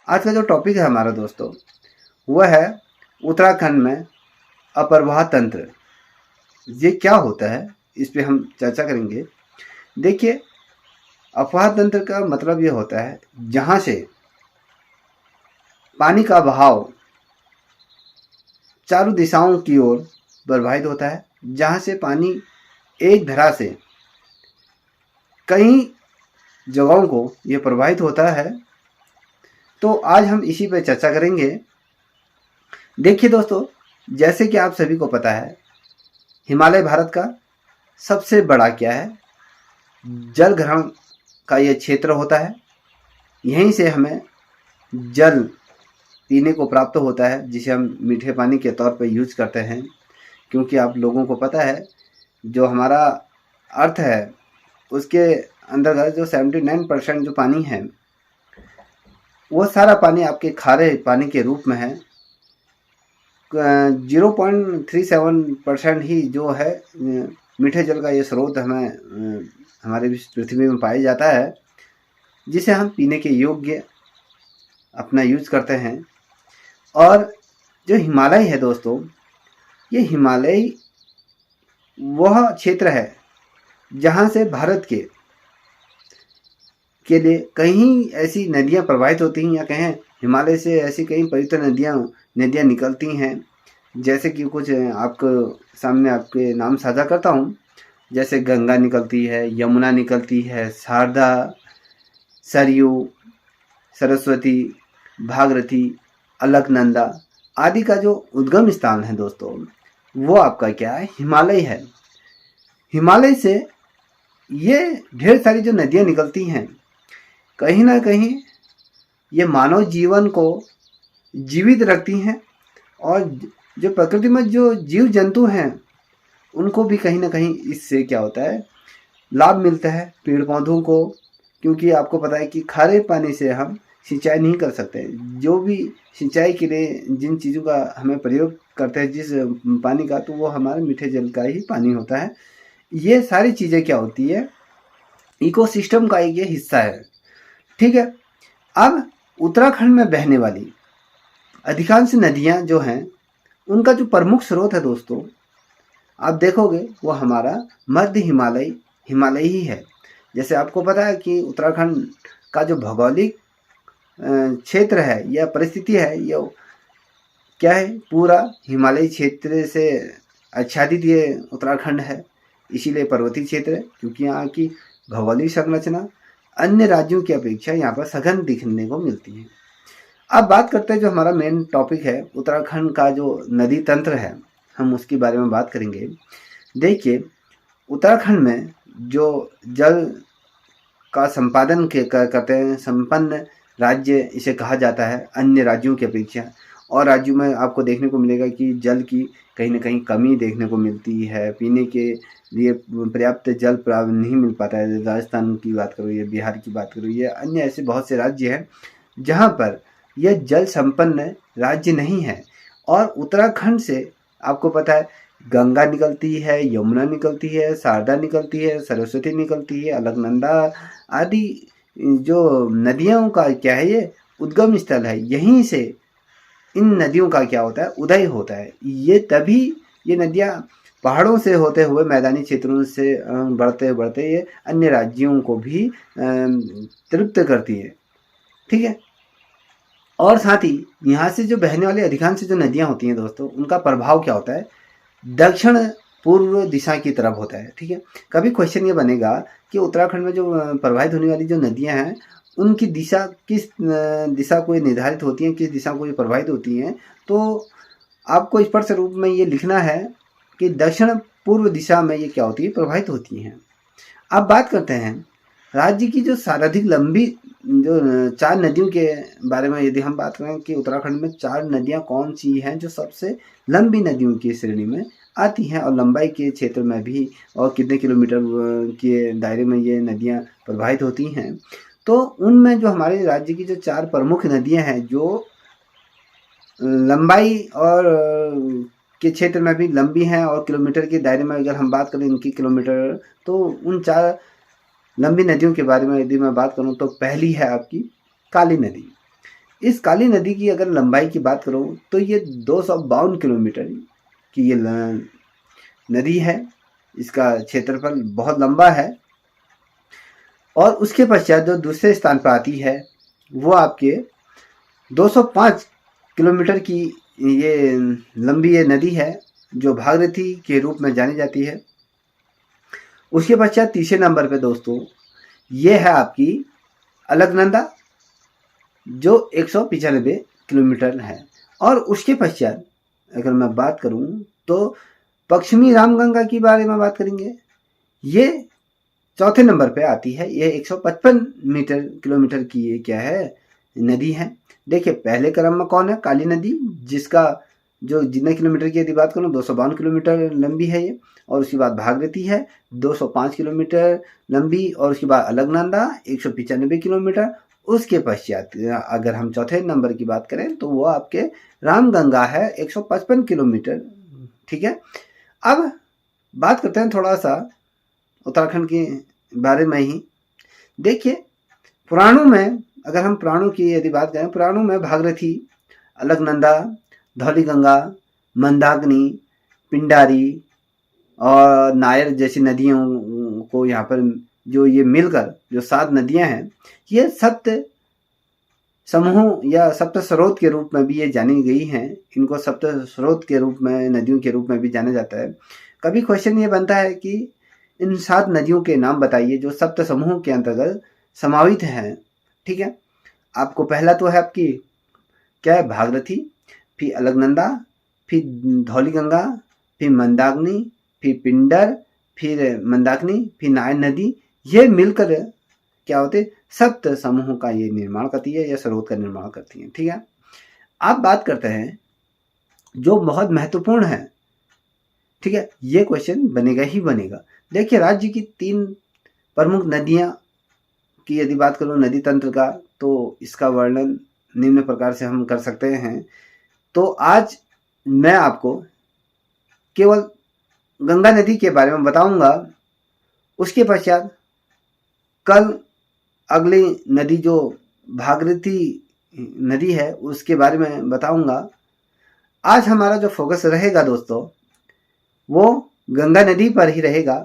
आज का जो टॉपिक है हमारा दोस्तों, वह है उत्तराखंड में अप्रवाह तंत्र। ये क्या होता है, इस पे हम चर्चा करेंगे। देखिए, अफवाह तंत्र का मतलब ये होता है जहाँ से पानी का बहाव चारों दिशाओं की ओर प्रवाहित होता है, जहाँ से पानी एक धारा से कई जगहों को ये प्रवाहित होता है। तो आज हम इसी पर चर्चा करेंगे। देखिए दोस्तों, जैसे कि आप सभी को पता है, हिमालय भारत का सबसे बड़ा क्या है, जल ग्रहण का ये क्षेत्र होता है। यहीं से हमें जल पीने को प्राप्त होता है, जिसे हम मीठे पानी के तौर पर यूज करते हैं। क्योंकि आप लोगों को पता है, जो हमारा अर्थ है उसके अंतर्गत जो 79% जो पानी है, वो सारा पानी आपके खारे पानी के रूप में है। 0.37% ही जो है मीठे जल का ये स्रोत हमें हमारे पृथ्वी में पाया जाता है, जिसे हम पीने के योग्य अपना यूज करते हैं। और जो हिमालय है दोस्तों, ये हिमालय वह क्षेत्र है जहाँ से भारत के लिए कहीं ऐसी नदियाँ प्रवाहित होती हैं, या कहें हिमालय से ऐसी कई पवित्र नदियाँ निकलती हैं। जैसे कि कुछ आपको सामने आपके नाम साझा करता हूँ। जैसे गंगा निकलती है, यमुना निकलती है, शारदा, सरयू, सरस्वती, भागीरथी, अलकनंदा आदि का जो उद्गम स्थान है दोस्तों, वो आपका क्या है, हिमालय है। हिमालय से ये ढेर सारी जो नदियाँ निकलती हैं, कहीं ना कहीं ये मानव जीवन को जीवित रखती हैं, और जो प्रकृति में जो जीव जंतु हैं उनको भी कहीं ना कहीं इससे क्या होता है, लाभ मिलता है पेड़ पौधों को। क्योंकि आपको पता है कि खारे पानी से हम सिंचाई नहीं कर सकते। जो भी सिंचाई के लिए जिन चीज़ों का हमें प्रयोग करते हैं, जिस पानी का, तो वो हमारे मीठे जल का ही पानी होता है। ये सारी चीज़ें क्या होती है, इकोसिस्टम का एक ये हिस्सा है। ठीक है। अब उत्तराखंड में बहने वाली अधिकांश नदियाँ जो हैं, उनका जो प्रमुख स्रोत है दोस्तों, आप देखोगे वो हमारा मध्य हिमालय ही है। जैसे आपको पता है कि उत्तराखंड का जो भौगोलिक क्षेत्र है या परिस्थिति है, यह क्या है, पूरा हिमालयी क्षेत्र से आच्छादित ये उत्तराखंड है। इसीलिए पर्वतीय क्षेत्र है, क्योंकि यहाँ की भौगोलिक संरचना अन्य राज्यों की अपेक्षा यहाँ पर सघन दिखने को मिलती है। अब बात करते हैं, जो हमारा मेन टॉपिक है उत्तराखंड का जो नदी तंत्र है, हम उसके बारे में बात करेंगे। देखिए, उत्तराखंड में जो जल का संपादन करते हैं, संपन्न राज्य इसे कहा जाता है अन्य राज्यों की अपेक्षा। और राज्यों में आपको देखने को मिलेगा कि जल की कहीं ना कहीं कमी देखने को मिलती है। पीने के लिए पर्याप्त जल प्राप्त नहीं मिल पाता है। राजस्थान की बात करो या बिहार की बात करो, या अन्य ऐसे बहुत से राज्य हैं जहाँ पर यह जल संपन्न राज्य नहीं है। और उत्तराखंड से आपको पता है गंगा निकलती है, यमुना निकलती है, शारदा निकलती है, सरस्वती निकलती है, अलकनंदा आदि जो नदियों का क्या है, ये उद्गम स्थल है। यहीं से इन नदियों का क्या होता है, उदय होता है। ये तभी ये नदियाँ पहाड़ों से होते हुए मैदानी क्षेत्रों से बढ़ते बढ़ते ये अन्य राज्यों को भी तृप्त करती है। ठीक है। और साथ ही यहाँ से जो बहने वाली अधिकांश जो नदियाँ होती हैं दोस्तों, उनका प्रभाव क्या होता है, दक्षिण पूर्व दिशा की तरफ होता है। ठीक है। कभी क्वेश्चन ये बनेगा कि उत्तराखंड में जो प्रवाहित होने वाली जो नदियाँ हैं, उनकी दिशा किस दिशा को निर्धारित होती हैं, किस दिशा को ये प्रवाहित होती हैं। तो आपको स्पष्ट रूप में ये लिखना है कि दक्षिण पूर्व दिशा में ये क्या होती है, प्रवाहित होती हैं। अब बात करते हैं राज्य की जो सर्वाधिक लंबी जो 4 नदियों के बारे में। यदि हम बात करें कि उत्तराखंड में 4 नदियाँ कौन सी हैं जो सबसे लंबी नदियों की श्रेणी में आती हैं, और लंबाई के क्षेत्र में भी, और कितने किलोमीटर के दायरे में ये नदियाँ प्रवाहित होती हैं, तो उनमें जो हमारे राज्य की जो 4 प्रमुख नदियाँ हैं, जो लंबाई और के क्षेत्र में भी लंबी हैं, और किलोमीटर के दायरे में अगर हम बात करें इनकी किलोमीटर, तो उन 4 लंबी नदियों के बारे में यदि मैं बात करूं, तो पहली है आपकी काली नदी। इस काली नदी की अगर लंबाई की बात करूँ तो ये 252 किलोमीटर की ये नदी है। इसका क्षेत्रफल बहुत लंबा है। और उसके पश्चात जो दूसरे स्थान पर आती है वो आपके 205 किलोमीटर की ये लंबी ये नदी है जो भागीरथी के रूप में जानी जाती है। उसके पश्चात तीसरे नंबर पे दोस्तों ये है आपकी अलकनंदा जो 195 किलोमीटर है। और उसके पश्चात अगर मैं बात करूं तो पश्चिमी रामगंगा की बारे में बात करेंगे। ये चौथे नंबर पे आती है। ये 155 किलोमीटर की ये क्या है नदी है। देखिए पहले क्रम में कौन है, काली नदी, जिसका जो जितने किलोमीटर की यदि बात करूँ 252 किलोमीटर लंबी है ये। और उसके बाद भागीरथी है 205 किलोमीटर लंबी। और उसके बाद अलकनंदा 195 किलोमीटर। उसके पश्चात अगर हम चौथे नंबर की बात करें तो वो आपके रामगंगा है 155 किलोमीटर। ठीक है, अब बात करते हैं थोड़ा सा उत्तराखंड के बारे में ही। देखिए पुराणों में अगर हम पुराणों की यदि बात करें, पुराणों में भागीरथी, अलकनंदा, धौलीगंगा, मंदाकिनी, पिंडारी और नायर जैसी नदियों को यहाँ पर जो ये मिलकर जो 7 नदियां हैं ये सप्त समूह या सप्त स्रोत के रूप में भी ये जानी गई हैं। इनको सप्त स्रोत के रूप में, नदियों के रूप में भी जाना जाता है। कभी क्वेश्चन ये बनता है कि इन 7 नदियों के नाम बताइए जो सप्त समूह के अंतर्गत समावित हैं। ठीक है, आपको पहला तो है आपकी क्या है, भागीरथी, फिर अलकनंदा, फिर धौलीगंगा, फिर मंदाकिनी, फिर पिंडर, फिर मंदाकिनी, फिर नायर नदी। ये मिलकर क्या होते सप्त समूहों का ये निर्माण करती है या स्रोत का निर्माण करती है। ठीक है, आप बात करते हैं जो बहुत महत्वपूर्ण है। ठीक है, ये क्वेश्चन बनेगा ही बनेगा। देखिए राज्य की 3 प्रमुख नदियां की यदि बात करूं नदी तंत्र का, तो इसका वर्णन निम्न प्रकार से हम कर सकते हैं। तो आज मैं आपको केवल गंगा नदी के बारे में बताऊंगा। उसके पश्चात कल अगली नदी जो भागीरथी नदी है उसके बारे में बताऊंगा। आज हमारा जो फोकस रहेगा दोस्तों वो गंगा नदी पर ही रहेगा।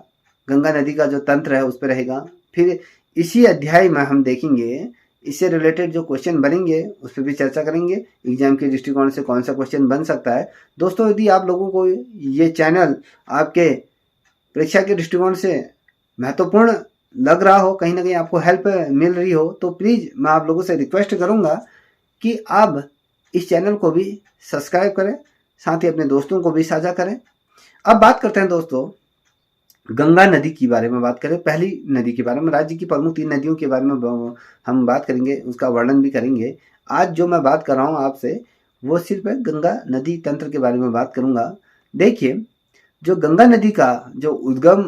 गंगा नदी का जो तंत्र है उस पर रहेगा। फिर इसी अध्याय में हम देखेंगे इससे रिलेटेड जो क्वेश्चन बनेंगे उस पर भी चर्चा करेंगे। एग्जाम के दृष्टिकोण से कौन सा क्वेश्चन बन सकता है। दोस्तों यदि आप लोगों को ये चैनल आपके परीक्षा के दृष्टिकोण से महत्वपूर्ण लग रहा हो, कहीं ना कहीं आपको हेल्प मिल रही हो, तो प्लीज़ मैं आप लोगों से रिक्वेस्ट करूंगा कि आप इस चैनल को भी सब्सक्राइब करें, साथ ही अपने दोस्तों को भी साझा करें। अब बात करते हैं दोस्तों गंगा नदी के बारे में बात करें। पहली नदी के बारे में, राज्य की प्रमुख 3 नदियों के बारे में हम बात करेंगे, उसका वर्णन भी करेंगे। आज जो मैं बात कर रहा हूँ आपसे वो सिर्फ गंगा नदी तंत्र के बारे में बात करूंगा। देखिए जो गंगा नदी का जो उद्गम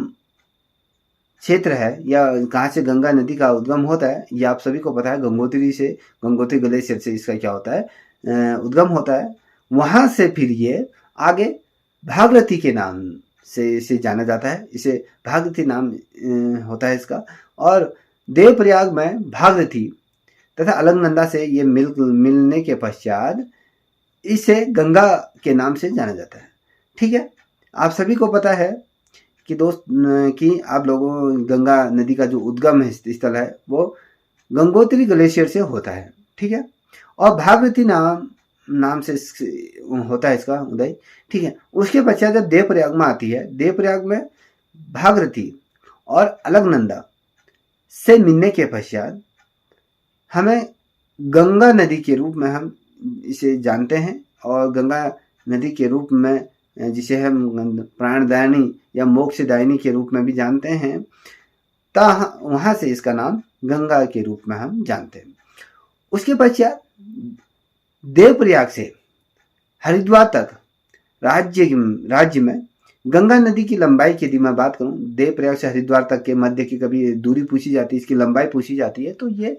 क्षेत्र है या कहाँ से गंगा नदी का उद्गम होता है ये आप सभी को पता है। गंगोत्री से, गंगोत्री ग्लेशियर से इसका क्या होता है उद्गम होता है। वहां से फिर ये आगे भागीरथी के नाम से इसे जाना जाता है। इसे भागीरथी नाम होता है इसका। और देवप्रयाग में भागीरथी तथा अलकनंदा से ये मिलने के पश्चात इसे गंगा के नाम से जाना जाता है। ठीक है, आप सभी को पता है कि दोस्त कि आप लोगों गंगा नदी का जो उद्गम स्थल है वो गंगोत्री ग्लेशियर से होता है। ठीक है, और भागीरथी नाम से होता है इसका उदय। ठीक है, उसके पश्चात जब देवप्रयाग में आती है, देवप्रयाग में भागीरथी और अलकनंदा से मिलने के पश्चात हमें गंगा नदी के रूप में हम इसे जानते हैं। और गंगा नदी के रूप में जिसे हम प्राणदायिनी या मोक्षदायिनी के रूप में भी जानते हैं, वहां से इसका नाम गंगा के रूप में हम जानते हैं। उसके पश्चात देवप्रयाग से हरिद्वार तक राज्य में गंगा नदी की लंबाई की यदि मैं बात करूं, देवप्रयाग से हरिद्वार तक के मध्य की कभी दूरी पूछी जाती है, इसकी लंबाई पूछी जाती है, तो ये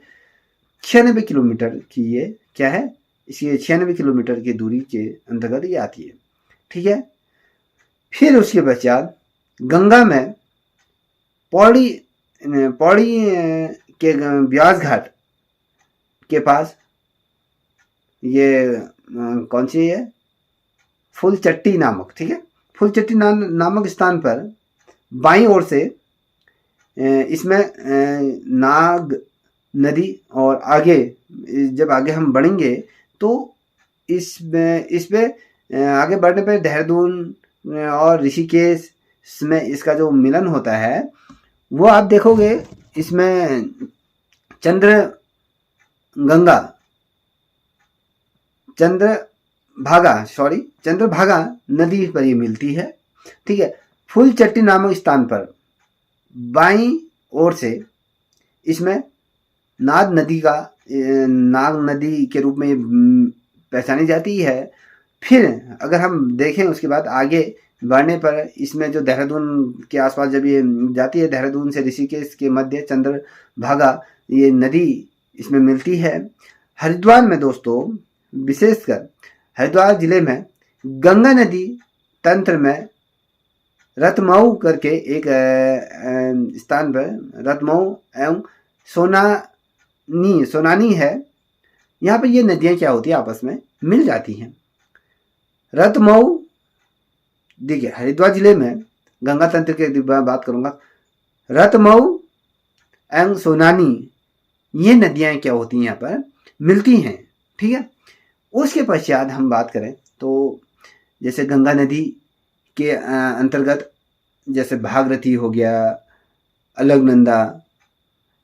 96 किलोमीटर की ये क्या है, इसकी 96 किलोमीटर की दूरी के अंतर्गत ये आती है। ठीक है, फिर उसके पश्चात गंगा में पौड़ी के ब्यास घाट के पास ये कौन सी है, फुलचट्टी नामक, ठीक है, फुलचट्टी नामक स्थान पर बाईं ओर से इसमें नाग नदी, और आगे जब आगे हम बढ़ेंगे तो इसमें आगे बढ़ने पर देहरादून और ऋषिकेश में इसका जो मिलन होता है वो आप देखोगे। इसमें चंद्रभागा नदी पर ये मिलती है, ठीक है। फुलचट्टी नामक स्थान पर बाईं ओर से इसमें नाग नदी के रूप में पहचानी जाती है। फिर अगर हम देखें उसके बाद आगे बढ़ने पर इसमें जो देहरादून के आसपास जब ये जाती है, देहरादून से ऋषिकेश के मध्य चंद्रभागा ये नदी इसमें मिलती है। हरिद्वार में दोस्तों, विशेषकर हरिद्वार जिले में गंगा नदी तंत्र में रतमऊ करके एक स्थान पर रतमऊ एवं सोनानी है। यहाँ पर ये नदियाँ क्या होती है, आपस में मिल जाती हैं। रतमऊ, देखिए हरिद्वार जिले में गंगा तंत्र की बात करूँगा, रतमऊ एवं सोनानी ये नदियाँ क्या होती हैं यहाँ पर मिलती हैं, ठीक है। उसके पश्चात हम बात करें तो जैसे गंगा नदी के अंतर्गत जैसे भागीरथी हो गया, अलकनंदा,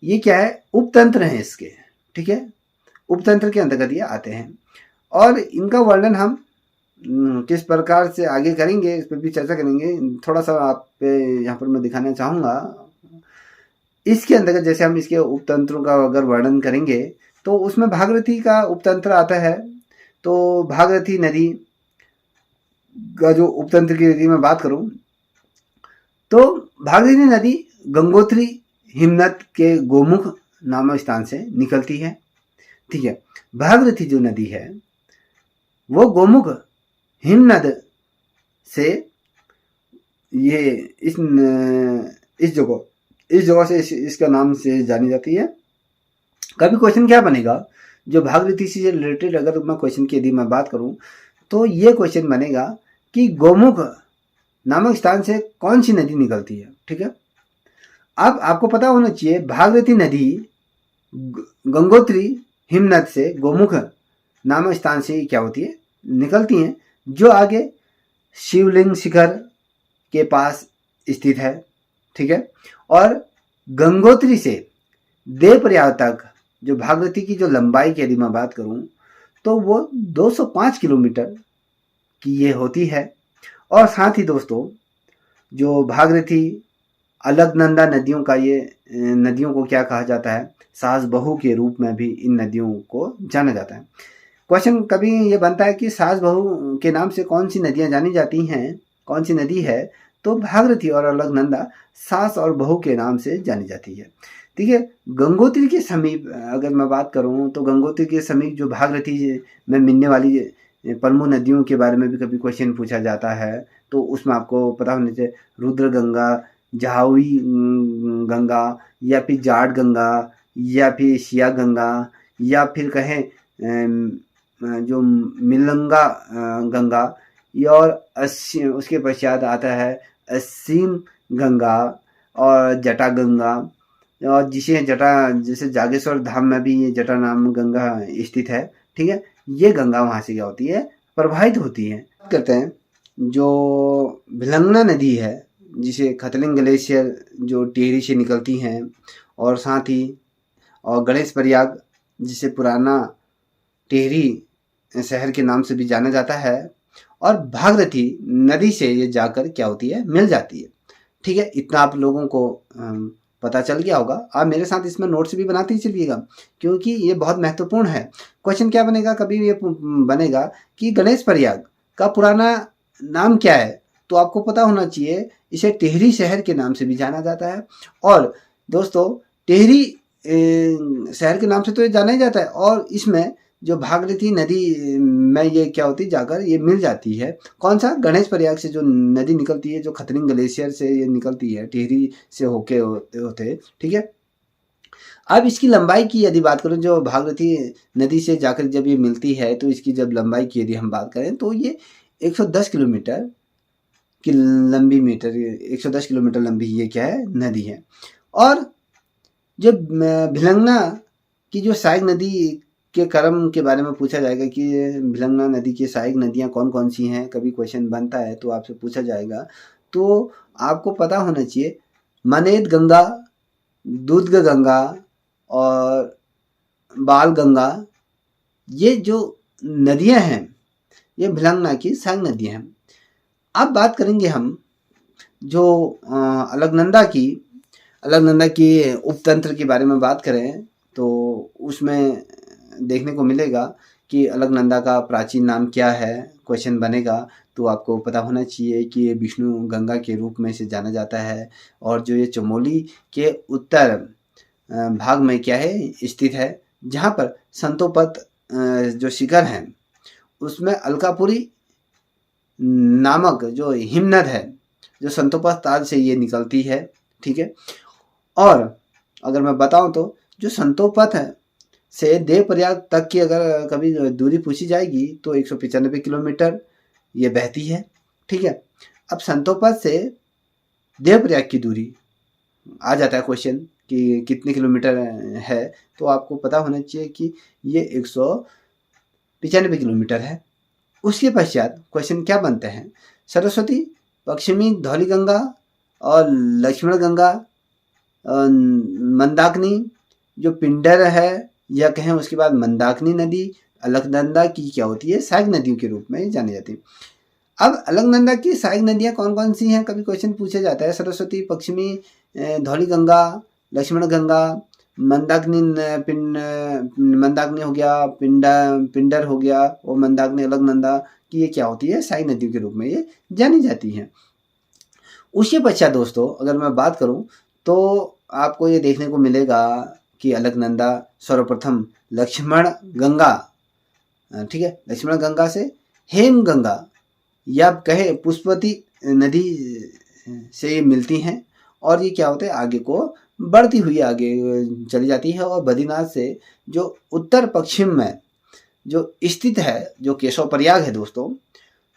ये क्या है, उपतंत्र हैं इसके, ठीक है, उपतंत्र के अंतर्गत ये आते हैं। और इनका वर्णन हम किस प्रकार से आगे करेंगे, इस पर भी चर्चा करेंगे। थोड़ा सा आप पे यहाँ पर मैं दिखाना चाहूँगा। इसके अंतर्गत जैसे हम इसके उपतंत्रों का अगर वर्णन करेंगे तो उसमें भागीरथी का उपतंत्र आता है। तो भागीरथी नदी का जो उपतंत्र की यदि मैं बात करूं तो भागीरथी नदी गंगोत्री हिमनद के गोमुख नामक स्थान से निकलती है, ठीक है। भागीरथी जो नदी है वो गोमुख हिमनद से ये इस जगह से इसका नाम से जानी जाती है। कभी क्वेश्चन क्या बनेगा, जो भागीरथी से रिलेटेड अगर मैं क्वेश्चन की यदि मैं बात करूं तो ये क्वेश्चन बनेगा कि गोमुख नामक स्थान से कौन सी नदी निकलती है, ठीक है। अब आपको पता होना चाहिए भागीरथी नदी गंगोत्री हिमनद से गोमुख नामक स्थान से क्या होती है, निकलती हैं, जो आगे शिवलिंग शिखर के पास स्थित है, ठीक है। और गंगोत्री से देवप्रयाग तक जो भागीरथी की जो लंबाई की यदि मैं बात करूं तो वो 205 किलोमीटर की ये होती है। और साथ ही दोस्तों जो भागीरथी अलकनंदा नदियों का ये नदियों को क्या कहा जाता है, सास बहू के रूप में भी इन नदियों को जाना जाता है। क्वेश्चन कभी ये बनता है कि सास बहू के नाम से कौन सी नदियां जानी जाती हैं, कौन सी नदी है, तो भागीरथी और अलकनंदा सास और बहू के नाम से जानी जाती है, ठीक है। गंगोत्री के समीप अगर मैं बात करूं तो गंगोत्री के समीप जो भागीरथी में मिलने वाली प्रमुख नदियों के बारे में भी कभी क्वेश्चन पूछा जाता है। तो उसमें आपको पता होना चाहिए रुद्र गंगा, जहावी गंगा, या फिर जाट गंगा, या फिर शिया गंगा, या फिर कहें जो मिलंगा गंगा, और उसके पश्चात आता है असीम गंगा और जटा गंगा, और जैसे जागेश्वर धाम में भी ये जटा नाम गंगा स्थित है, ठीक है। ये गंगा वहाँ से क्या होती है, प्रवाहित होती है। बात करते हैं जो भिलंगना नदी है, जिसे खतलिंग ग्लेशियर जो टिहरी से निकलती हैं, और साथ ही और गणेश प्रयाग जिसे पुराना टिहरी शहर के नाम से भी जाना जाता है, और भागीरथी नदी से ये जाकर क्या होती है, मिल जाती है, ठीक है। इतना आप लोगों को पता चल गया होगा। आप मेरे साथ इसमें नोट्स भी बनाते ही चलिएगा क्योंकि ये बहुत महत्वपूर्ण है। क्वेश्चन क्या बनेगा, कभी ये बनेगा कि गणेश प्रयाग का पुराना नाम क्या है, तो आपको पता होना चाहिए इसे टिहरी शहर के नाम से भी जाना जाता है। और दोस्तों टिहरी शहर के नाम से तो ये जाना ही जाता है, और इसमें जो भागीरथी नदी में ये क्या होती है, जाकर ये मिल जाती है। कौन सा, गणेश प्रयाग से जो नदी निकलती है, जो खतलिंग ग्लेशियर से ये निकलती है, टिहरी से होके होते, ठीक है। अब इसकी लंबाई की यदि बात करूं, जो भागीरथी नदी से जाकर जब ये मिलती है तो इसकी जब लंबाई की यदि हम बात करें तो ये 110 किलोमीटर की लंबी 110 किलोमीटर लंबी ये क्या है, नदी है। और जब भिलंगना की जो सहायक नदी के क्रम के बारे में पूछा जाएगा कि भिलंगना नदी की सहायक नदियां कौन कौन सी हैं, कभी क्वेश्चन बनता है तो आपसे पूछा जाएगा, तो आपको पता होना चाहिए मनेद गंगा, दूधग गंगा और बाल गंगा, ये जो नदियां हैं ये भिलंगना की सहायक नदियां हैं। अब बात करेंगे हम जो अलकनंदा की उपतंत्र के बारे में बात करें तो उसमें देखने को मिलेगा कि अलकनंदा का प्राचीन नाम क्या है, क्वेश्चन बनेगा तो आपको पता होना चाहिए कि ये विष्णु गंगा के रूप में इसे जाना जाता है। और जो ये चमोली के उत्तर भाग में क्या है, स्थित है, जहाँ पर संतोपत जो शिखर हैं उसमें अलकापुरी नामक जो हिमनद है जो संतोपत ताल से ये निकलती है, ठीक है। और अगर मैं बताऊं तो जो संतोपत है से देवप्रयाग तक की अगर कभी दूरी पूछी जाएगी तो 195 किलोमीटर ये बहती है, ठीक है। अब संतोपत से देवप्रयाग की दूरी आ जाता है क्वेश्चन कि कितने किलोमीटर है, तो आपको पता होना चाहिए कि ये 195 किलोमीटर है। उसके पश्चात क्वेश्चन क्या बनते हैं, सरस्वती, पश्चिमी धौलीगंगा और लक्ष्मण गंगा, मंदाकिनी जो पिंडर है या कहें उसके बाद मंदाकिनी नदी अलकनंदा की क्या होती है, सहायक नदियों के रूप में जानी जाती है। अब अलकनंदा की सहायक नदियां कौन कौन सी हैं, कभी क्वेश्चन पूछा जाता है, सरस्वती, पश्चिमी धौलीगंगा, लक्ष्मण गंगा, मंदाकिनी हो गया, पिंडर हो गया, और मंदाकिनी अलकनंदा की ये क्या होती है, सहायक नदियों के रूप में ये जानी जाती हैं। उसके पश्चात दोस्तों अगर मैं बात करूं तो आपको ये देखने को मिलेगा कि अलकनंदा सर्वप्रथम लक्ष्मण गंगा, ठीक है, लक्ष्मण गंगा से हेम गंगा या कहे पुष्पवती नदी से ये मिलती हैं और ये क्या होता है, आगे को बढ़ती हुई आगे चली जाती है और बद्रीनाथ से जो उत्तर पश्चिम में जो स्थित है, जो केशव प्रयाग है दोस्तों,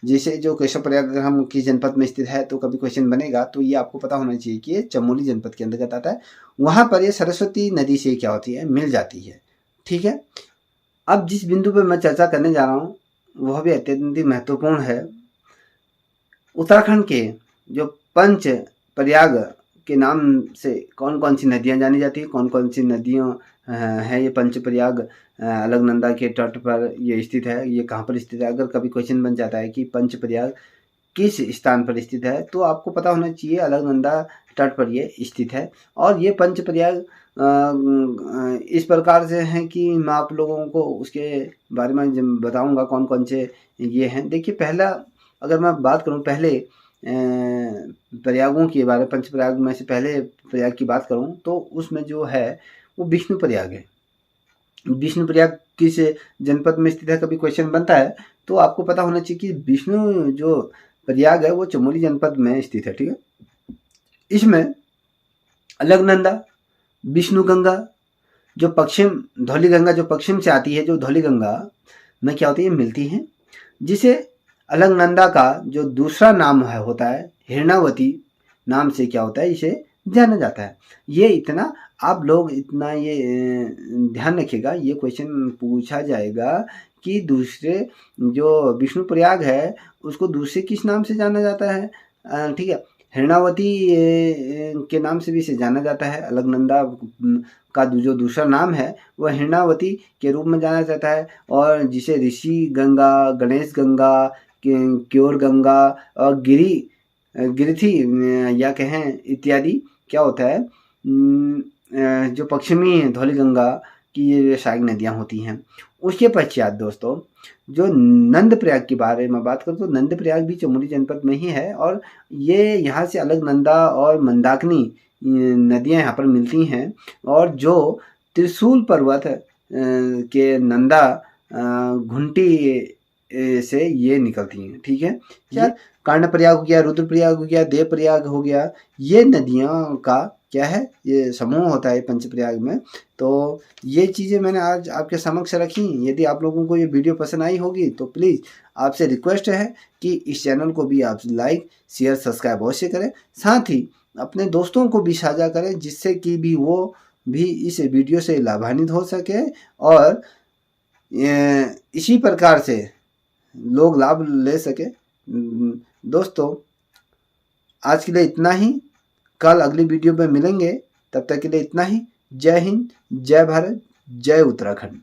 जैसे जो केशव प्रयाग अगर हम किस जनपद में स्थित है तो कभी क्वेश्चन बनेगा तो ये आपको पता होना चाहिए कि ये चमोली जनपद के अंतर्गत आता है। वहाँ पर ये सरस्वती नदी से क्या होती है, मिल जाती है, ठीक है। अब जिस बिंदु पर मैं चर्चा करने जा रहा हूँ वह भी अत्यंत महत्वपूर्ण है। उत्तराखंड के जो पंच प्रयाग के नाम से कौन कौन सी नदियाँ जानी जाती है, कौन कौन सी नदियाँ हैं ये पंच प्रयाग अलकनंदा के तट पर ये स्थित है, ये कहाँ पर स्थित है। अगर कभी क्वेश्चन बन जाता है कि पंच प्रयाग किस स्थान पर स्थित है तो आपको पता होना चाहिए अलकनंदा तट पर ये स्थित है। और ये पंच प्रयाग इस प्रकार से हैं कि मैं आप लोगों को उसके बारे में बताऊंगा कौन कौन से ये हैं। देखिए, पहला अगर मैं बात करूं पहले प्रयागों के बारे में, पंच प्रयाग में से पहले प्रयाग की बात करूं तो उसमें जो है वो विष्णु प्रयाग है। विष्णु प्रयाग किस जनपद में स्थित है, कभी क्वेश्चन बनता है तो आपको पता होना चाहिए कि विष्णु जो प्रयाग है वो चमोली जनपद में स्थित है, ठीक है। इसमें अलकनंदा, विष्णु गंगा जो पश्चिम, धौली गंगा जो पश्चिम से आती है, जो धौली गंगा में क्या होती है, मिलती है, जिसे अलकनंदा का जो दूसरा नाम है होता है हिरणावती नाम से क्या होता है, इसे जाना जाता है। ये इतना आप लोग इतना ये ध्यान रखिएगा, ये क्वेश्चन पूछा जाएगा कि दूसरे जो विष्णु प्रयाग है उसको दूसरे किस नाम से जाना जाता है, ठीक है, हिरणावती के नाम से भी इसे जाना जाता है। अलकनंदा का जो दूसरा नाम है वह हिरणावती के रूप में जाना जाता है, और जिसे ऋषि गंगा, गणेश गंगा, क्योर गंगा और गिरिथी या कहें इत्यादि क्या होता है, जो पश्चिमी धौली गंगा की ये सहायक नदियाँ होती हैं। उसके पश्चात दोस्तों जो नंद प्रयाग के बारे में बात करूँ तो नंद प्रयाग भी चमोली जनपद में ही है, और ये यहाँ से अलकनंदा और मंदाकिनी नदियाँ यहाँ पर मिलती हैं। और जो त्रिशूल पर्वत के नंदा घुंटी से ये निकलती हैं। ठीक है, क्या कर्णप्रयाग हो गया, रुद्रप्रयाग हो गया, देवप्रयाग हो गया, ये नदियों का क्या है, ये समूह होता है पंचप्रयाग में। तो ये चीज़ें मैंने आज आपके समक्ष रखी। यदि आप लोगों को ये वीडियो पसंद आई होगी तो प्लीज़ आपसे रिक्वेस्ट है कि इस चैनल को भी आप लाइक शेयर सब्सक्राइब अवश्य करें, साथ ही अपने दोस्तों को भी साझा करें, जिससे कि भी वो भी इस वीडियो से लाभान्वित हो सके और इसी प्रकार से लोग लाभ ले सके। दोस्तों, आज के लिए इतना ही, कल अगली वीडियो में मिलेंगे, तब तक के लिए इतना ही। जय हिंद, जय भारत, जय उत्तराखंड।